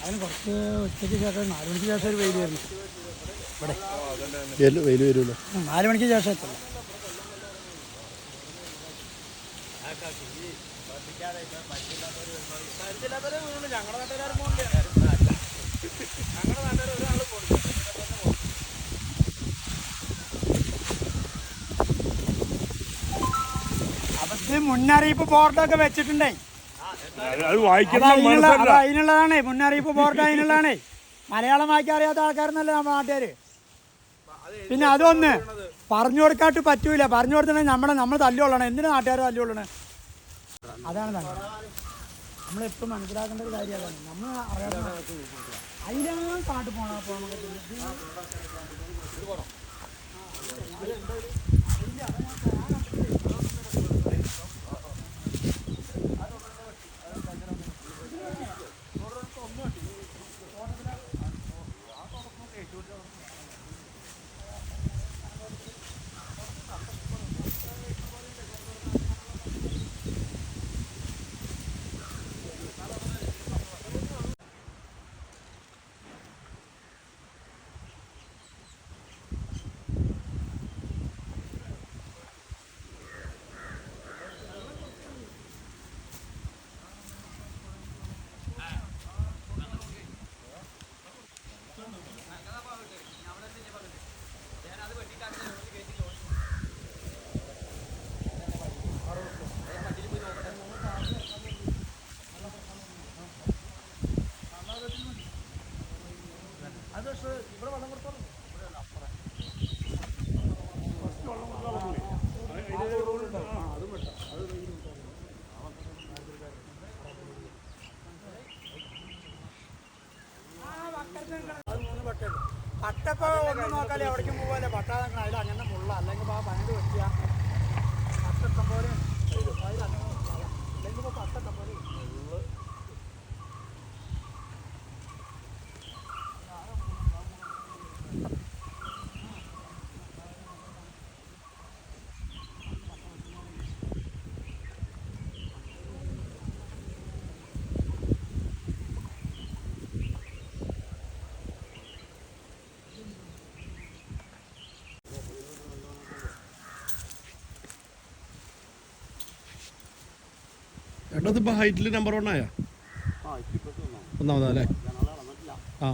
അതിന് കുറച്ച് ഉച്ചയ്ക്ക് ശേഷം 4 മണിക്ക് ശേഷം ഒരു വെയിൽ വരുന്നു ഇവിടെ. വെയിൽ വരുമല്ലോ. 4 മണിക്ക് ശേഷം എത്തുള്ളൂ. അപ്പൊ മുന്നറിയിപ്പ് ബോർഡൊക്കെ വെച്ചിട്ടുണ്ടേ. അതിനുള്ളതാണേ മുന്നറിയിപ്പ് ബോർഡ്, അതിനുള്ളതാണേ. മലയാളം വായിക്കാൻ അറിയാത്ത ആൾക്കാരെന്നല്ലേ നമ്മുടെ നാട്ടുകാർ. പിന്നെ അതൊന്ന് പറഞ്ഞു കൊടുക്കാട്ട് പറ്റൂല. പറഞ്ഞു കൊടുത്തിട്ടുണ്ടെങ്കിൽ നമ്മൾ തല്ലുകൊള്ളണം. എന്തിനാ നാട്ടുകാർ തല്ലുകൊള്ളണേ? അതാണ് തന്നെ നമ്മളെപ്പോഴും മനസ്സിലാക്കേണ്ട ഒരു കാര്യം. അതാണ് നമ്മൾ അറിയാത്ത അതിലാണ് കാട്ട് പോകണം. പട്ടപ്പോ ഒന്നും നോക്കാല്ലേ എവിടേക്കും പോകാല്ലേ. പട്ടാതെ അതിൽ അങ്ങനെ മുള്ള അല്ലെങ്കിൽ പണ്ട് വെക്കുക. പട്ടട്ടം പോലെ അല്ലെങ്കിൽ പട്ടട്ടം പോലെ രണ്ടതിപ്പോൾ ഹൈറ്റിൽ നമ്പർ 1 ആയോ? ഒന്നാമതാ അല്ലേ? ആ